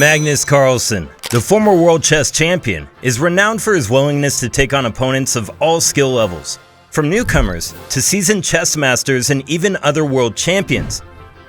Magnus Carlsen, the former world chess champion, is renowned for his willingness to take on opponents of all skill levels, from newcomers to seasoned chess masters and even other world champions.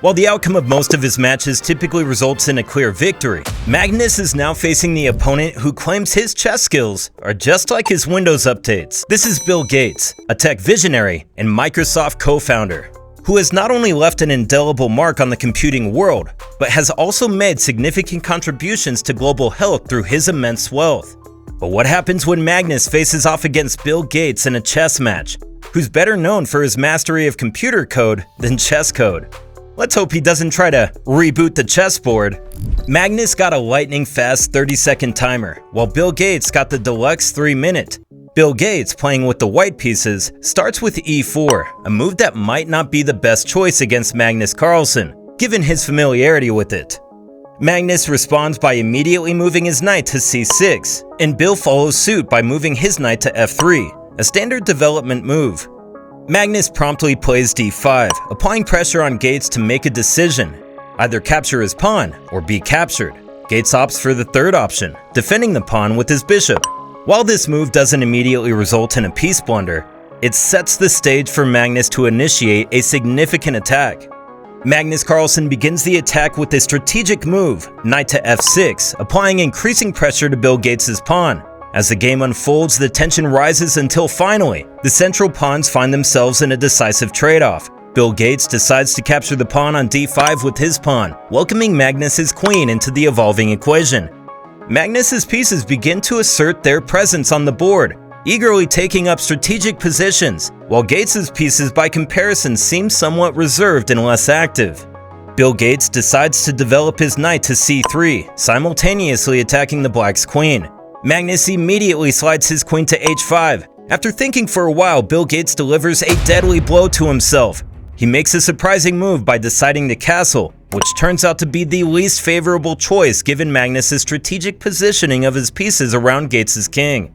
While the outcome of most of his matches typically results in a clear victory, Magnus is now facing the opponent who claims his chess skills are just like his Windows updates. This is Bill Gates, a tech visionary and Microsoft co-founder, who has not only left an indelible mark on the computing world, but has also made significant contributions to global health through his immense wealth. But what happens when Magnus faces off against Bill Gates in a chess match, who's better known for his mastery of computer code than chess code? Let's hope he doesn't try to reboot the chessboard. Magnus got a lightning-fast 30-second timer, while Bill Gates got the deluxe 3-minute. Bill Gates, playing with the white pieces, starts with e4, a move that might not be the best choice against Magnus Carlsen, given his familiarity with it. Magnus responds by immediately moving his knight to c6, and Bill follows suit by moving his knight to f3, a standard development move. Magnus promptly plays d5, applying pressure on Gates to make a decision, either capture his pawn or be captured. Gates opts for the third option, defending the pawn with his bishop. While this move doesn't immediately result in a piece blunder, it sets the stage for Magnus to initiate a significant attack. Magnus Carlsen begins the attack with a strategic move, knight to f6, applying increasing pressure to Bill Gates' pawn. As the game unfolds, the tension rises until finally, the central pawns find themselves in a decisive trade-off. Bill Gates decides to capture the pawn on d5 with his pawn, welcoming Magnus' queen into the evolving equation. Magnus' pieces begin to assert their presence on the board, eagerly taking up strategic positions, while Gates' pieces by comparison seem somewhat reserved and less active. Bill Gates decides to develop his knight to c3, simultaneously attacking the black's queen. Magnus immediately slides his queen to h5. After thinking for a while, Bill Gates delivers a deadly blow to himself. He makes a surprising move by deciding to castle, which turns out to be the least favorable choice given Magnus' strategic positioning of his pieces around Gates' king.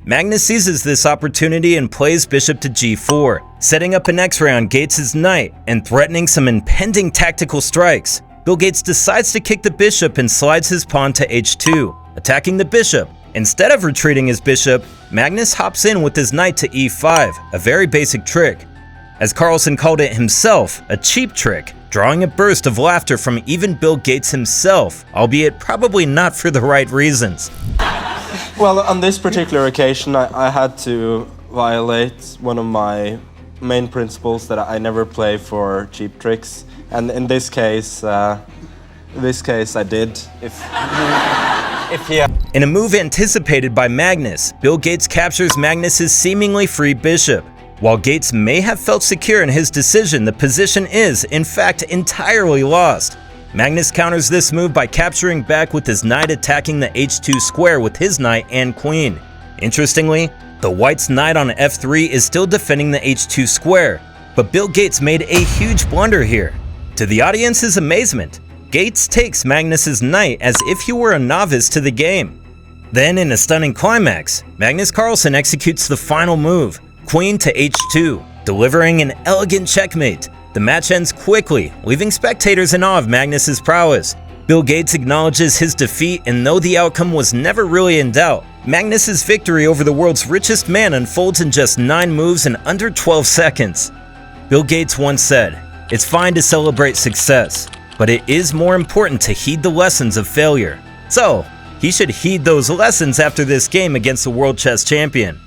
Magnus seizes this opportunity and plays bishop to g4, setting up an x-ray on Gates' knight and threatening some impending tactical strikes. Bill Gates decides to kick the bishop and slides his pawn to h2, attacking the bishop. Instead of retreating his bishop, Magnus hops in with his knight to e5, a very basic trick. As Carlsen called it himself, a cheap trick, drawing a burst of laughter from even Bill Gates himself, albeit probably not for the right reasons. Well, on this particular occasion, I had to violate one of my main principles that I never play for cheap tricks, and in this case I did. In a move anticipated by Magnus, Bill Gates captures Magnus' seemingly free bishop. While Gates may have felt secure in his decision, the position is, in fact, entirely lost. Magnus counters this move by capturing back with his knight attacking the h2 square with his knight and queen. Interestingly, the white's knight on f3 is still defending the h2 square, but Bill Gates made a huge blunder here. To the audience's amazement, Gates takes Magnus' knight as if he were a novice to the game. Then, in a stunning climax, Magnus Carlsen executes the final move, queen to h2, delivering an elegant checkmate. The match ends quickly, leaving spectators in awe of Magnus' prowess. Bill Gates acknowledges his defeat, and though the outcome was never really in doubt, Magnus' victory over the world's richest man unfolds in just 9 moves in under 12 seconds. Bill Gates once said, "It's fine to celebrate success, but it is more important to heed the lessons of failure." So, he should heed those lessons after this game against the world chess champion.